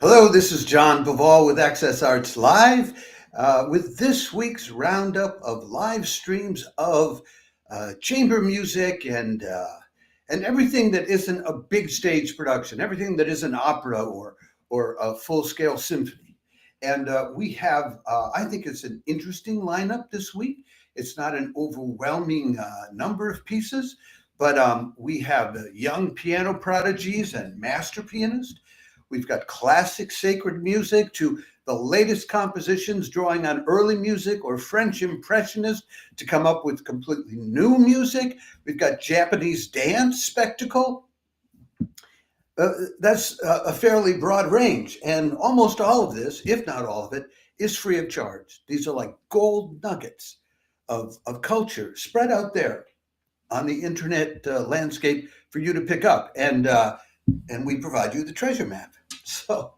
Hello, this is John Bavall with Access Arts Live with this week's roundup of live streams of chamber music and everything that isn't a big stage production, everything that isn't opera or a full-scale symphony. And we have, I think it's an interesting lineup this week. It's not an overwhelming number of pieces, but we have young piano prodigies and master pianists. We've got classic sacred music to the latest compositions drawing on early music or French impressionists to come up with completely new music. We've got Japanese dance spectacle. That's a fairly broad range. And almost all of this, if not all of it, is free of charge. These are like gold nuggets of culture spread out there on the internet landscape for you to pick up. And we provide you the treasure map. So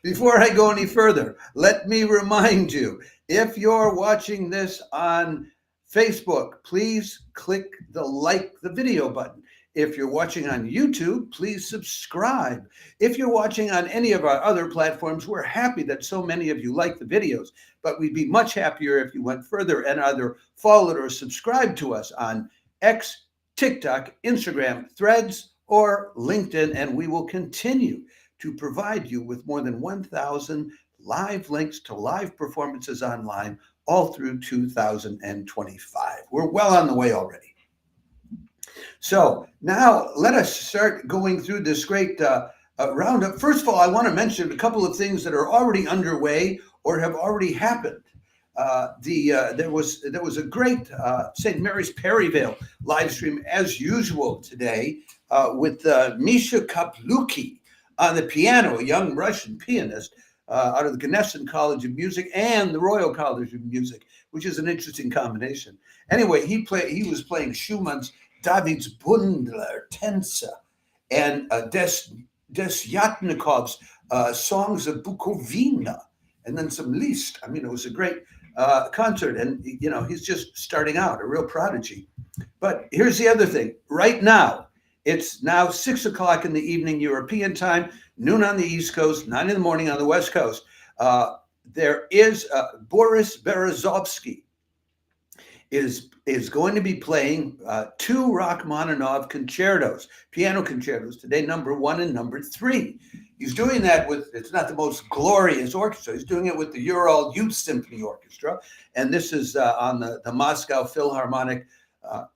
before I go any further, let me remind you, if you're watching this on Facebook, please click the like the video button. If you're watching on YouTube, please subscribe. If you're watching on any of our other platforms, we're happy that so many of you like the videos, but we'd be much happier if you went further and either followed or subscribed to us on X, TikTok, Instagram, Threads, or LinkedIn, and we will continue to provide you with more than 1,000 live links to live performances online all through 2025. We're well on the way already. So now let us start going through this great roundup. First of all, I want to mention a couple of things that are already underway or have already happened. There was a great St. Mary's Perivale live stream as usual today with Misha Kaploukhii on the piano, a young Russian pianist out of the Gnesin College of Music and the Royal College of Music, which is an interesting combination. Anyway, he was playing Schumann's David's Bundler Tense and Desyatnikov's Songs of Bukovina, and then some Liszt. I mean, it was a great concert, and he's just starting out, a real prodigy. But here's the other thing. Right now, it's now 6 o'clock in the evening European time, noon on the East Coast, 9 in the morning on the West Coast. There is Boris Berezovsky is going to be playing two Rachmaninoff concertos, piano concertos today, number 1 and number 3. He's doing that with, it's not the most glorious orchestra. He's doing it with the Ural Youth Symphony Orchestra. And this is on the Moscow Philharmonic.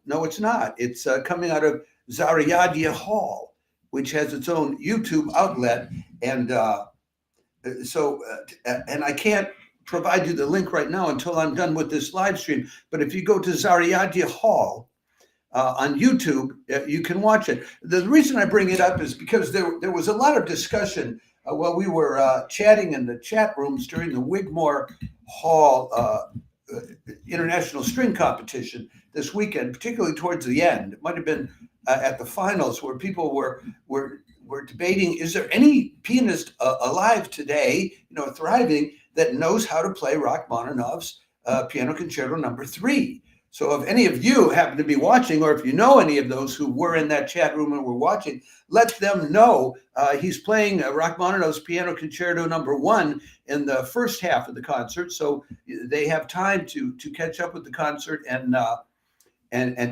No, it's not. It's coming out of Zaryadye Hall, which has its own YouTube outlet. And and I can't provide you the link right now until I'm done with this live stream. But if you go to Zaryadye Hall on YouTube, you can watch it. The reason I bring it up is because there was a lot of discussion while we were chatting in the chat rooms during the Wigmore Hall International String Competition this weekend, particularly towards the end. It might have been at the finals where people were debating, is there any pianist alive today, thriving, that knows how to play Rachmaninoff's Piano Concerto number 3? So if any of you happen to be watching, or if you know any of those who were in that chat room and were watching, let them know he's playing Rachmaninoff's Piano Concerto number 1 in the first half of the concert. So they have time to catch up with the concert and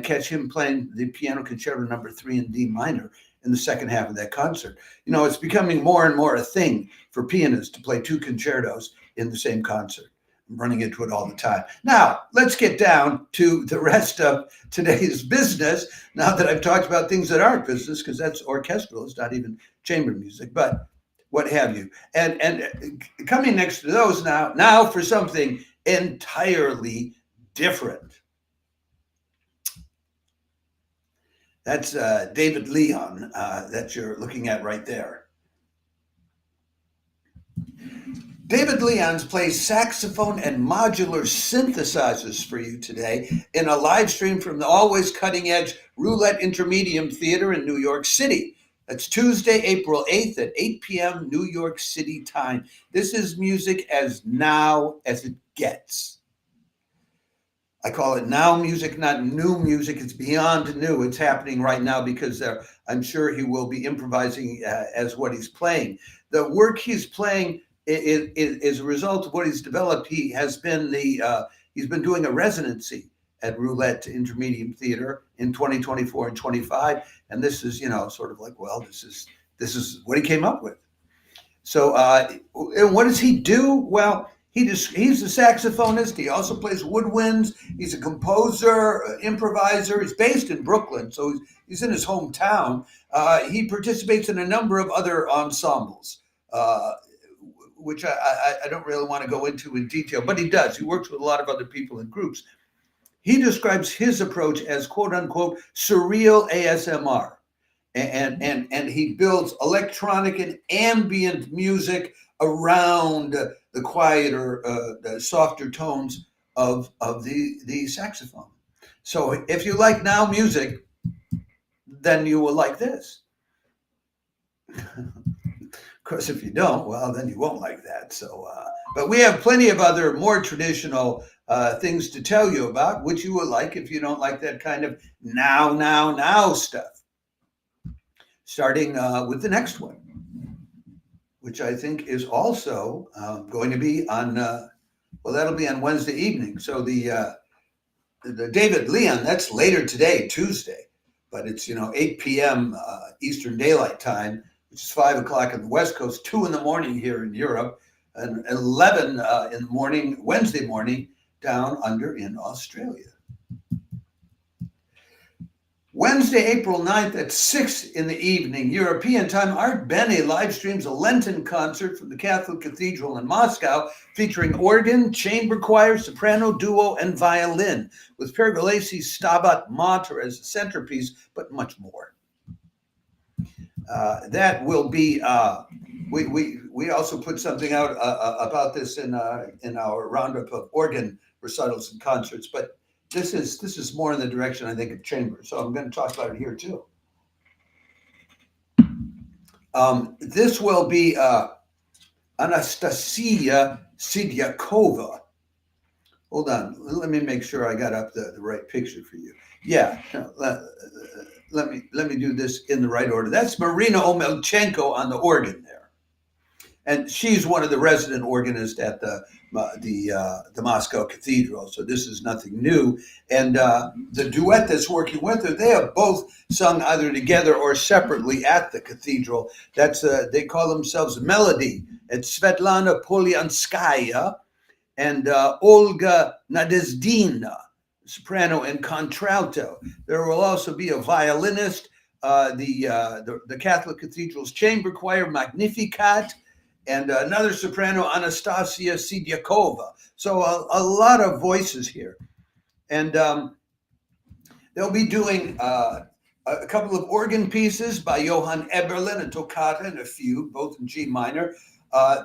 catch him playing the Piano Concerto number 3 in D minor in the second half of that concert. It's becoming more and more a thing for pianists to play 2 concertos in the same concert. I'm running into it all the time. Now, let's get down to the rest of today's business, now that I've talked about things that aren't business, because that's orchestral, it's not even chamber music, but what have you. And coming next to those now for something entirely different. That's David Leon that you're looking at right there. David Leon plays saxophone and modular synthesizers for you today in a live stream from the always cutting-edge Roulette Intermedium Theater in New York City. That's Tuesday, April 8th at 8 p.m. New York City time. This is music as now as it gets. I call it now music, not new music. It's beyond new. It's happening right now because I'm sure he will be improvising as what he's playing. The work he's playing is a result of what he's developed. He has been he's been doing a residency at Roulette Intermedium Theater in 2024 and 25, and this is sort of like, well, this is what he came up with. So what does he do? Well, he's a saxophonist. He also plays woodwinds. He's a composer, improviser. He's based in Brooklyn, so he's in his hometown. He participates in a number of other ensembles, which I don't really want to go into in detail, but he does. He works with a lot of other people and groups. He describes his approach as "quote unquote" surreal ASMR. And he builds electronic and ambient music around the quieter, the softer tones of the saxophone. So if you like now music, then you will like this. Of course, if you don't, well, then you won't like that. So, but we have plenty of other more traditional things to tell you about, which you will like if you don't like that kind of now stuff. Starting with the next one, which I think is also going to be on, well, that'll be on Wednesday evening. So the David Leon, that's later today, Tuesday, but it's 8 p.m. Eastern Daylight Time, which is 5 o'clock on the West Coast, 2 in the morning here in Europe, and 11 in the morning, Wednesday morning, down under in Australia. Wednesday, April 9th at 6 in the evening, European time, Artbene live streams a Lenten concert from the Catholic Cathedral in Moscow featuring organ, chamber choir, soprano, duo, and violin, with Perivale's Stabat Mater as the centerpiece, but much more. That will be, we also put something out about this in our roundup of organ recitals and concerts, but this is more in the direction, I think, of chamber. So I'm going to talk about it here too. This will be Anastasia Sidyakova. Hold on, let me make sure I got up the right picture for you. Yeah, let me do this in the right order. That's Marina Omelchenko on the organ there, and she's one of the resident organists at the Moscow Cathedral. So this is nothing new. And the duet that's working with her, they have both sung either together or separately at the cathedral. That's they call themselves Melody. It's Svetlana Polyanskaya and Olga Nadezhdina, soprano and contralto. There will also be a violinist, the Catholic Cathedral's chamber choir, Magnificat, and another soprano, Anastasia Sidyakova. So a lot of voices here. And they'll be doing a couple of organ pieces by Johann Eberlin, a toccata and a fugue, both in G minor.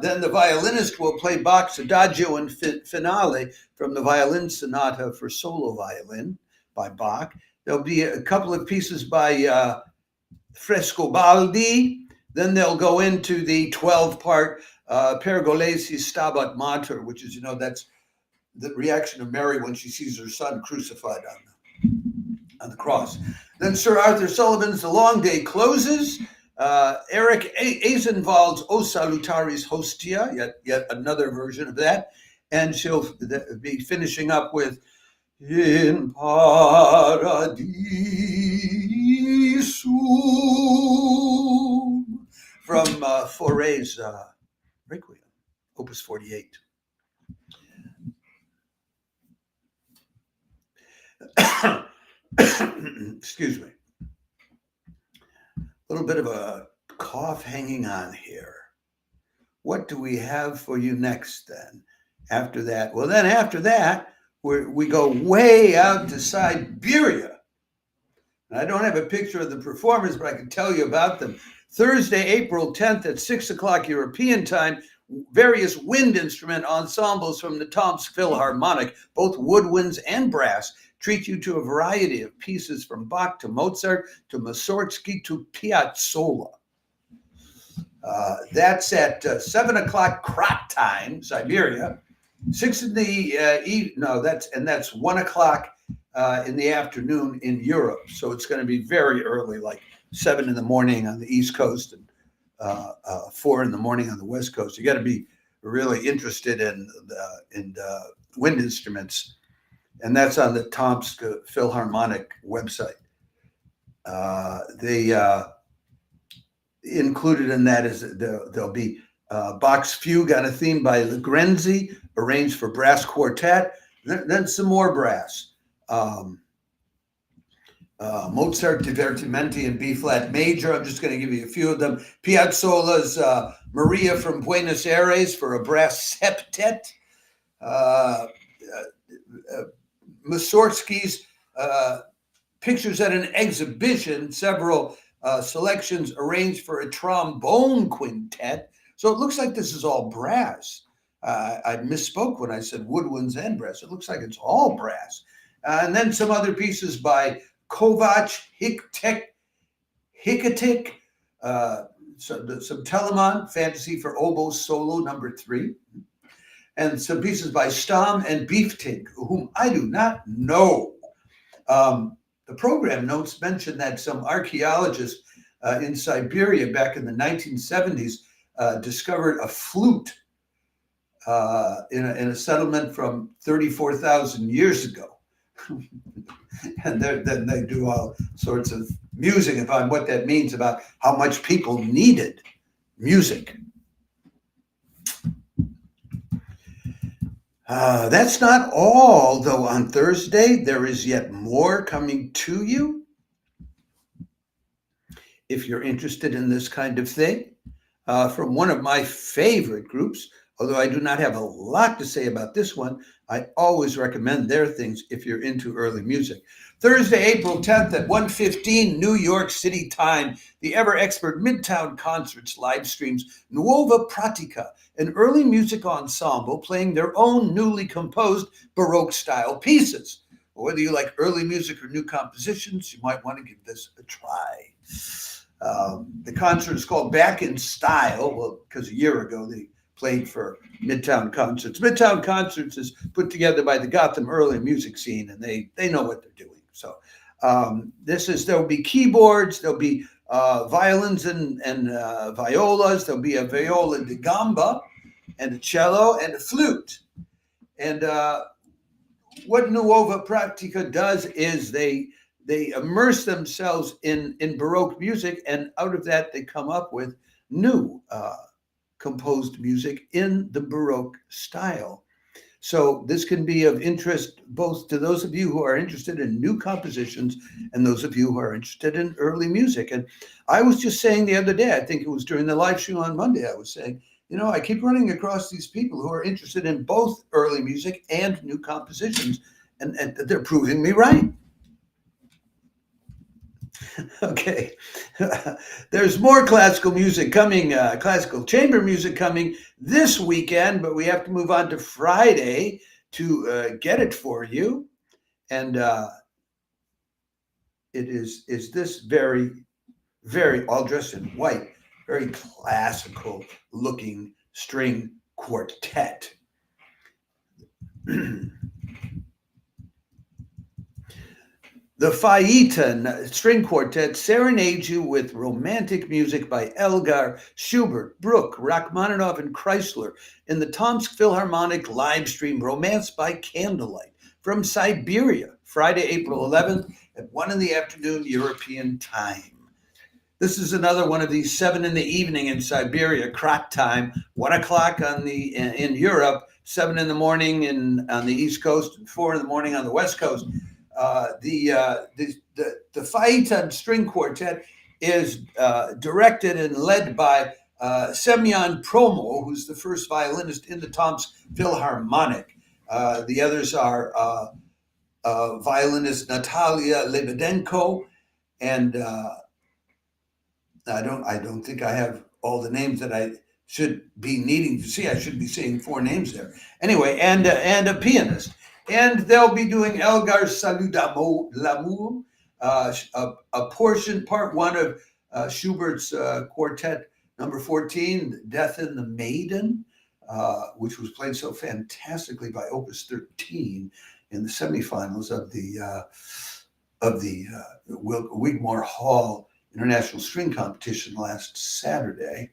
Then the violinist will play Bach's Adagio and Finale from the Violin Sonata for Solo Violin by Bach. There'll be a couple of pieces by Frescobaldi. Then they'll go into the 12-part Pergolesi's Stabat Mater, which is, that's the reaction of Mary when she sees her son crucified on the cross. Then Sir Arthur Sullivan's The Long Day closes. Eric Eisenwald's O Salutaris Hostia, yet another version of that. And she'll be finishing up with In Paradisum from Fauré's Requiem, Opus 48. Excuse me. A little bit of a cough hanging on here. What do we have for you next then? After that? Well, then after that, we go way out to Siberia. And I don't have a picture of the performers, but I can tell you about them. Thursday, April 10th at 6 o'clock European time, various wind instrument ensembles from the Tomsk Philharmonic, both woodwinds and brass, treat you to a variety of pieces from Bach to Mozart to Mussorgsky to Piazzolla. That's at 7 o'clock KRAT time, Siberia. 6 in the that's 1 o'clock in the afternoon in Europe. So it's going to be very early, like 7 in the morning on the East Coast and 4 in the morning on the West Coast. You got to be really interested in wind instruments, and that's on the Tomsk Philharmonic website. They included in that is there'll be Bach's Fugue on a theme by Legrenzi, arranged for brass quartet, then some more brass. Mozart Divertimenti in B-flat major. I'm just going to give you a few of them. Piazzolla's Maria from Buenos Aires for a brass septet. Mussorgsky's Pictures at an Exhibition, several selections arranged for a trombone quintet. So it looks like this is all brass. I misspoke when I said woodwinds and brass. It looks like it's all brass. And then some other pieces by Kovac, Hikatik, some Telemann, Fantasy for Oboe Solo number 3, and some pieces by Stamm and Beeftig, whom I do not know. The program notes mention that some archaeologists in Siberia back in the 1970s discovered a flute in a settlement from 34,000 years ago. And then they do all sorts of musing about what that means about how much people needed music. That's not all, though. On Thursday, there is yet more coming to you. If you're interested in this kind of thing, from one of my favorite groups, although I do not have a lot to say about this one, I always recommend their things if you're into early music. Thursday, April 10th at 1:15 New York City time, the ever-expert Midtown Concerts live streams Nuova Pratica, an early music ensemble playing their own newly composed Baroque-style pieces. Whether you like early music or new compositions, you might want to give this a try. The concert is called Back in Style, well, because a year ago they played for Midtown Concerts. Midtown Concerts is put together by the Gotham early music scene, and they know what they're doing. So there'll be keyboards, there'll be violins and violas, there'll be a viola da gamba and a cello and a flute. And what Nuova Pratica does is they immerse themselves in Baroque music, and out of that they come up with new composed music in the Baroque style. So this can be of interest both to those of you who are interested in new compositions and those of you who are interested in early music. And I was just saying the other day, I think it was during the live show on Monday, I was saying, I keep running across these people who are interested in both early music and new compositions, and they're proving me right. Okay, there's more classical music coming, classical chamber music coming this weekend, but we have to move on to Friday to get it for you. And it is this very, very, all dressed in white, very classical looking string quartet. The PHAETON string quartet serenades you with romantic music by Elgar, Schubert, Bruch, Rachmaninoff, and Chrysler in the Tomsk Philharmonic live stream Romance by Candlelight from Siberia, Friday, April 11th at 1 in the afternoon European time. This is another one of these 7 in the evening in Siberia, KRAT time, 1 o'clock in Europe, 7 in the morning on the East Coast, and 4 in the morning on the West Coast. The PHAETON string quartet is directed and led by Semyon Promo, who's the first violinist in the Tomsk Philharmonic. The others are violinist Natalia Lebedenko, and I don't think I have all the names that I should be needing to see. I should be seeing 4 names there. Anyway, and a pianist. And they'll be doing Elgar's Salut d'amour, a portion, part 1 of Schubert's quartet number 14, Death in the Maiden. which was played so fantastically by Opus 13 in the semifinals of the Wigmore Hall International String Competition last Saturday.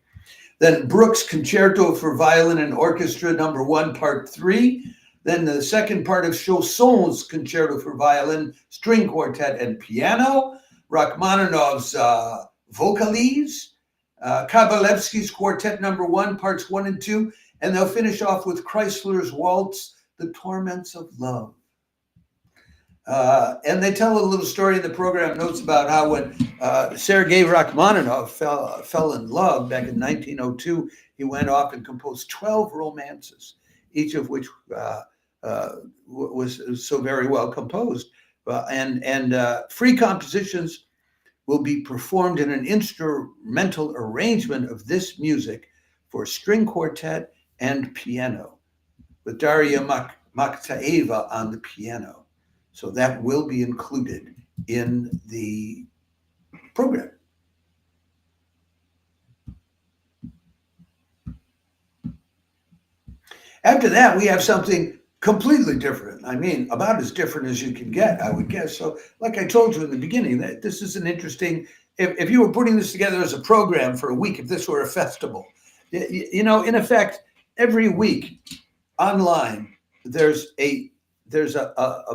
Then Brooks Concerto for Violin and Orchestra No. 1, Part 3. Then the second part of Chausson's Concerto for Violin, String Quartet, and Piano. Rachmaninoff's Vocalise. Kabalevsky's Quartet No. 1, Parts 1 and 2. And they'll finish off with Chrysler's Waltz, The Torments of Love. And they tell a little story in the program notes about how when Sergei Rachmaninoff fell in love back in 1902, he went off and composed 12 romances, each of which was so very well composed. And free compositions will be performed in an instrumental arrangement of this music for string quartet and piano, with Daria Makhtaeva on the piano. So that will be included in the program. After that, we have something completely different. I mean, about as different as you can get, I would guess. So like I told you in the beginning, that this is an interesting, if you were putting this together as a program for a week, if this were a festival, you know, in effect, every week online, there's a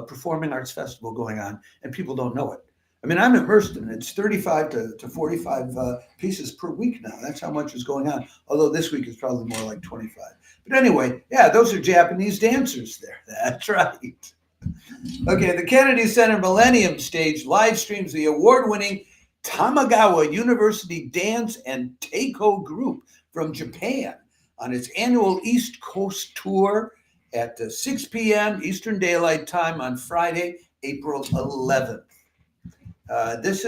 performing arts festival going on, and people don't know it. I mean, I'm immersed in it. It's 35 to 45 pieces per week now. That's how much is going on. Although this week is probably more like 25. But anyway, yeah, those are Japanese dancers there. That's right. Okay, the Kennedy Center Millennium stage live streams the award-winning Tamagawa University Dance and Taiko group from Japan on its annual East Coast tour at 6 p.m. Eastern Daylight Time on Friday, April 11th. This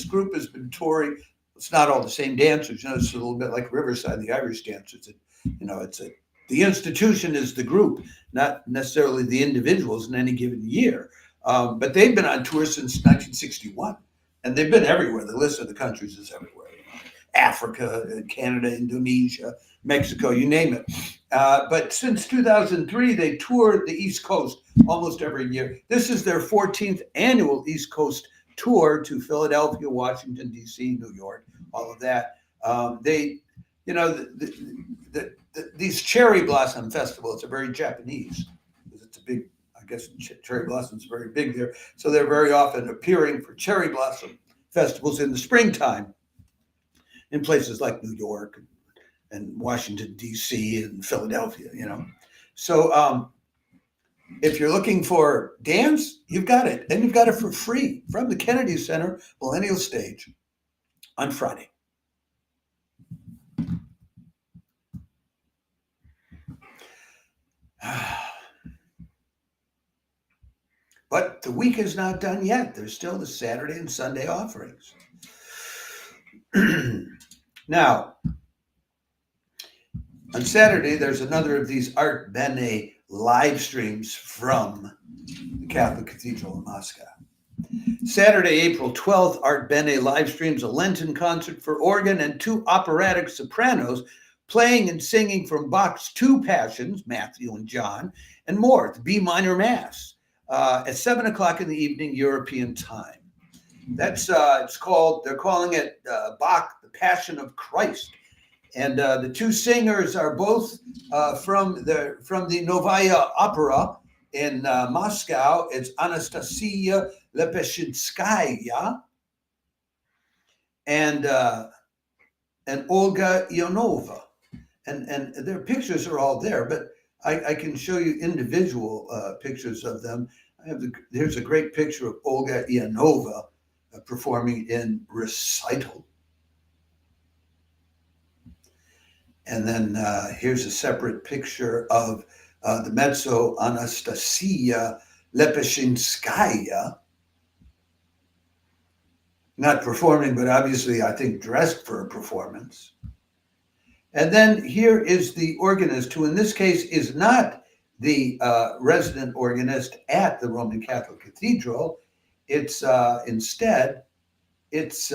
group has been touring. It's not all the same dancers. You know, it's a little bit like Riverside, the Irish dancers. The institution is the group, not necessarily the individuals in any given year. But they've been on tour since 1961, and they've been everywhere. The list of the countries is everywhere. Africa, Canada, Indonesia, Mexico, you name it. But since 2003, they toured the East Coast almost every year. This is their 14th annual East Coast tour to Philadelphia, Washington, D.C., New York, all of that. These cherry blossom festivals are very Japanese. It's a big, I guess, cherry blossoms are very big there. So they're very often appearing for cherry blossom festivals in the springtime in places like New York and Washington, D.C. and Philadelphia, you know. So if you're looking for dance, you've got it. And you've got it for free from the Kennedy Center Millennial Stage on Friday. But the week is not done yet. There's still the Saturday and Sunday offerings. Now, on Saturday, there's another of these Artbene live streams from the Catholic Cathedral in Moscow. Saturday, April 12th, Artbene live streams a Lenten concert for organ and 2 operatic sopranos playing and singing from Bach's 2 Passions, Matthew and John, and more, the B minor Mass, at 7 o'clock in the evening, European time. That's they're calling it Bach, the Passion of Christ. And the 2 singers are both from the Novaya Opera in Moscow. It's Anastasia Lepeshinskaya and Olga Ionova. And their pictures are all there, but I can show you individual pictures of them. Here's a great picture of Olga Ionova performing in Recital. And then here's a separate picture of the mezzo Anastasia Lepeshinskaya, not performing, but obviously I think dressed for a performance. And then here is the organist, who in this case is not the resident organist at the Roman Catholic Cathedral. It's instead, it's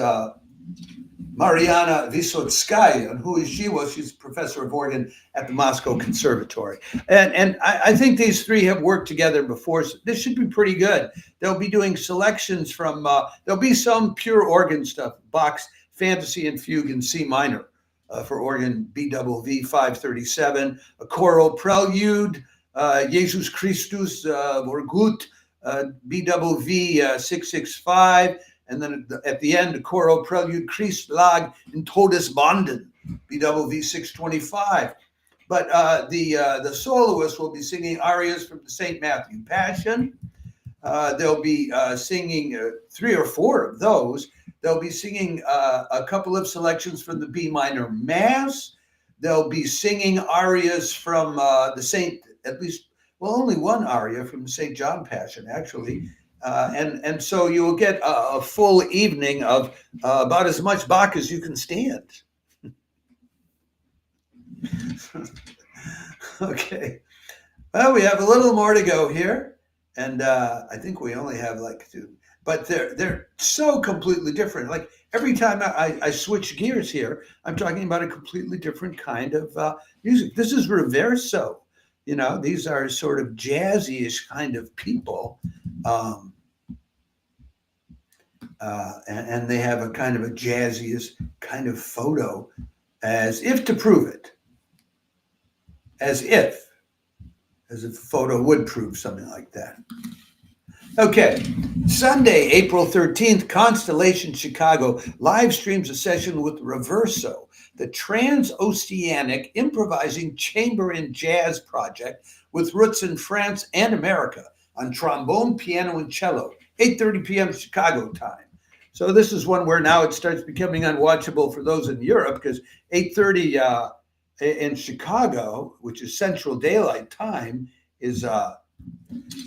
Mariana Vysotskaya. And who is she? Well, she's professor of organ at the Moscow Conservatory. And I think these three have worked together before. So this should be pretty good. They'll be doing selections from, there'll be some pure organ stuff, Bach's Fantasy and Fugue in C minor for organ BWV 537, a choral prelude, Jesus Christus Vorgut, BWV 665, and then at the end, a choral prelude, Christ lag in Todesbanden, BWV 625. But the soloist will be singing arias from the St. Matthew Passion. They'll be singing 3 or 4 of those. They'll be singing a couple of selections from the B minor Mass. They'll be singing arias from the St. At least, well, only one aria from the St. John Passion, actually. And so you will get a full evening of about as much Bach as you can stand. Okay. Well, we have a little more to go here. And I think we only have like 2. But they're so completely different. Like every time I switch gears here, I'm talking about a completely different kind of music. This is reverso. You know, these are sort of jazzy-ish kind of people. And they have a kind of a jazzy-ish kind of photo, as if to prove it. As if the photo would prove something like that. Okay, Sunday, April 13th, Constellation Chicago live streams a session with Reverso, the trans-oceanic improvising chamber and jazz project with roots in France and America on trombone, piano, and cello, 8:30 p.m. Chicago time. So this is one where now it starts becoming unwatchable for those in Europe, because 8:30 in Chicago, which is Central Daylight Time, is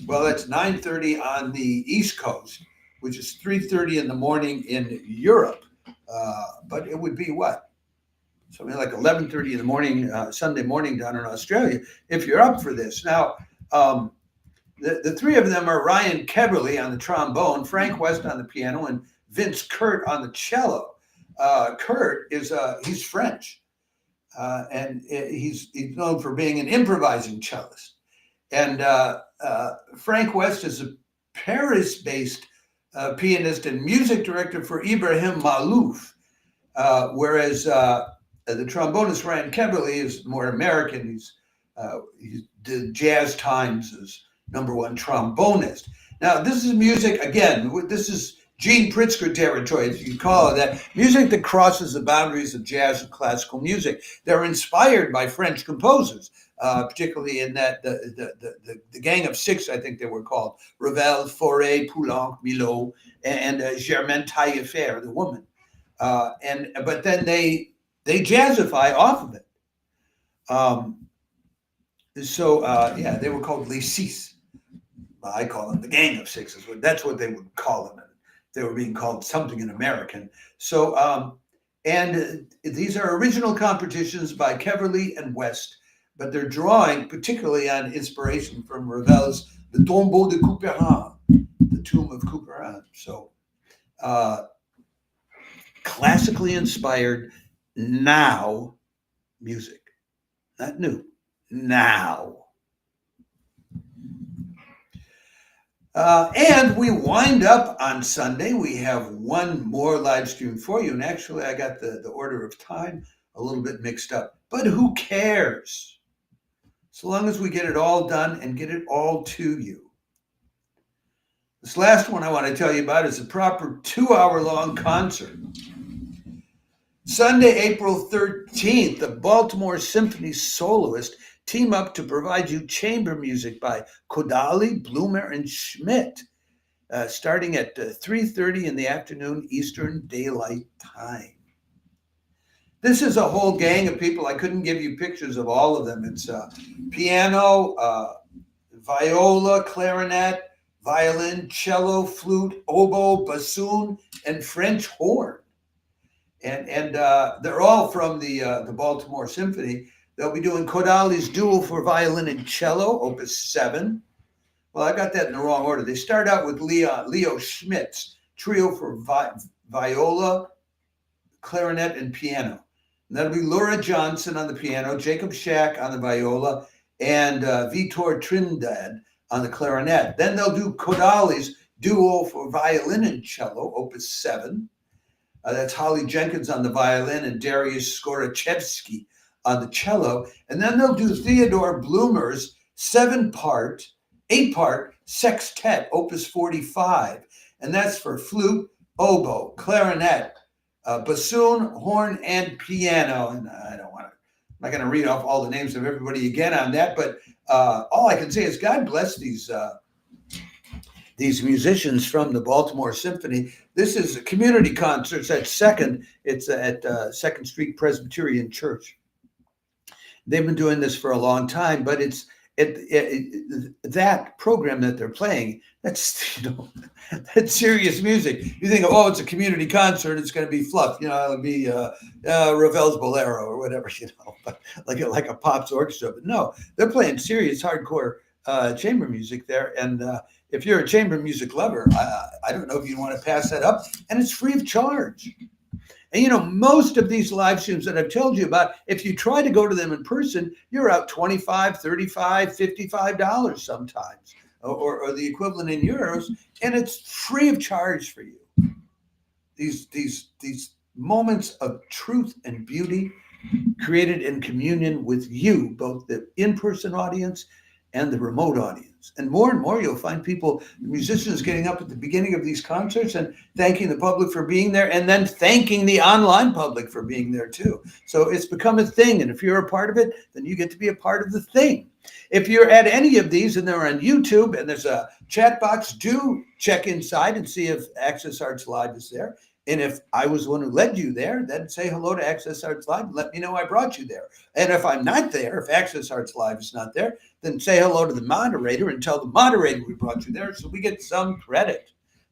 well, that's 9:30 on the East Coast, which is 3:30 in the morning in Europe. But it would be what? Something like 11:30 in the morning, Sunday morning down in Australia, if you're up for this. Now, the 3 of them are Ryan Keberly on the trombone, Frank West on the piano, and Vince Kurt on the cello. Kurt is he's French, and he's known for being an improvising cellist. And Frank West is a Paris-based pianist and music director for Ibrahim Malouf, whereas the trombonist Ryan Keberly is more American. He's did Jazz Times as #1 trombonist. Now, this is music, again, this is Gene Pritzker territory, if you call it that, music that crosses the boundaries of jazz and classical music. They're inspired by French composers, particularly in that the Gang of 6, I think they were called, Ravel, Fauré, Poulenc, Milhaud, and Germaine Taillefer, the woman. But then they jazzify off of it. Yeah, they were called Les Six. I call them the Gang of 6. That's what they would call them. They were being called something in American. So, and these are original compositions by Keberly and West, but they're drawing particularly on inspiration from Ravel's Le Tombeau de Couperin, the Tomb of Couperin. So, classically inspired now music, not new, now. And we wind up on Sunday. We have one more live stream for you. And actually, I got the order of time a little bit mixed up. But who cares? So long as we get it all done and get it all to you. This last one I want to tell you about is a proper 2-hour-long concert. Sunday, April 13th, the Baltimore Symphony soloist team up to provide you chamber music by Kodali, Bloomer, and Schmidt, starting at 3:30 in the afternoon Eastern Daylight Time. This is a whole gang of people. I couldn't give you pictures of all of them. It's piano, viola, clarinet, violin, cello, flute, oboe, bassoon, and French horn. And they're all from the Baltimore Symphony. They'll be doing Kodali's Duel for Violin and Cello, Opus 7. Well, I got that in the wrong order. They start out with Leo Schmidt's Trio for Viola, clarinet, and piano. And that'll be Laura Johnson on the piano, Jacob Shack on the viola, and Vitor Trindade on the clarinet. Then they'll do Kodali's duo for violin and cello, Opus 7. That's Holly Jenkins on the violin and Darius Skorachevsky on the cello. And then they'll do Theodore Bloomer's 8-part sextet, Opus 45. And that's for flute, oboe, clarinet, bassoon, horn, and piano. And I'm not going to read off all the names of everybody again on that, but all I can say is God bless these musicians from the Baltimore Symphony. This is a community concerts at Second. It's at Second Street Presbyterian Church. They've been doing this for a long time, but it's that program that they're playing. That's that's serious music. You think, oh, it's a community concert, it's going to be fluff. It'll be Ravel's Bolero or whatever. But like a Pops orchestra. But no, they're playing serious hardcore chamber music there. And if you're a chamber music lover, I don't know if you want to pass that up. And it's free of charge. And most of these live streams that I've told you about, if you try to go to them in person, you're out $25, $35, $55 sometimes, or the equivalent in euros, and it's free of charge for you. These moments of truth and beauty created in communion with you, both the in-person audience and the remote audience. And more you'll find people, musicians getting up at the beginning of these concerts and thanking the public for being there, and then thanking the online public for being there too. So it's become a thing. And if you're a part of it, then you get to be a part of the thing. If you're at any of these and they're on YouTube and there's a chat box, do check inside and see if Access Arts Live is there. And if I was the one who led you there, then say hello to Access Arts Live and let me know I brought you there. And if I'm not there, if Access Arts Live is not there, then say hello to the moderator and tell the moderator we brought you there so we get some credit,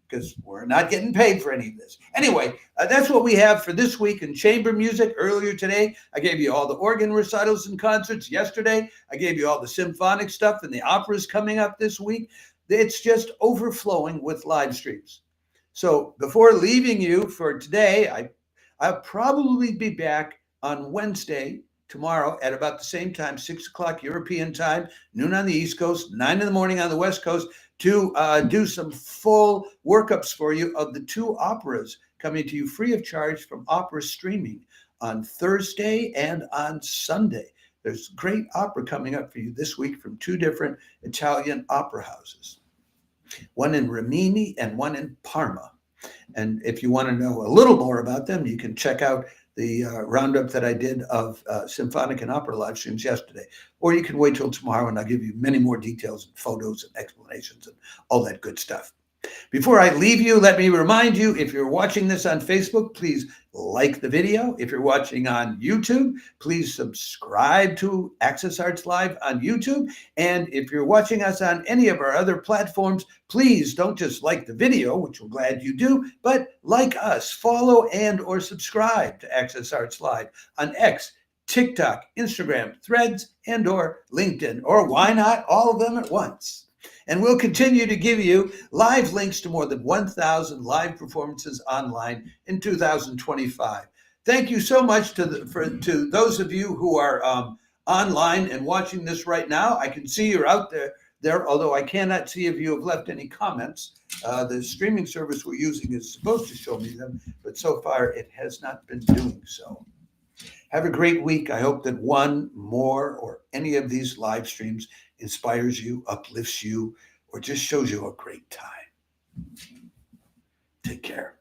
because we're not getting paid for any of this. Anyway, that's what we have for this week in chamber music. Earlier today, I gave you all the organ recitals and concerts. Yesterday, I gave you all the symphonic stuff and the operas coming up this week. It's just overflowing with live streams. So before leaving you for today, I'll probably be back on Wednesday, tomorrow, at about the same time, 6 o'clock European time, noon on the East Coast, 9 in the morning on the West Coast, to do some full workups for you of the 2 operas coming to you free of charge from Opera Streaming on Thursday and on Sunday. There's great opera coming up for you this week from 2 different Italian opera houses. One in Rimini and one in Parma. And if you want to know a little more about them, you can check out the roundup that I did of symphonic and opera live streams yesterday. Or you can wait till tomorrow and I'll give you many more details and photos and explanations and all that good stuff. Before I leave you, let me remind you, if you're watching this on Facebook, please like the video. If you're watching on YouTube, please subscribe to Access Arts Live on YouTube. And if you're watching us on any of our other platforms, please don't just like the video, which we're glad you do, but like us, follow and or subscribe to Access Arts Live on X, TikTok, Instagram, Threads, and or LinkedIn, or why not all of them at once? And we'll continue to give you live links to more than 1,000 live performances online in 2025. Thank you so much to those of you who are online and watching this right now. I can see you're out there, although I cannot see if you have left any comments. The streaming service we're using is supposed to show me them, but so far it has not been doing so. Have a great week. I hope that one, more, or any of these live streams inspires you, uplifts you, or just shows you a great time. Take care.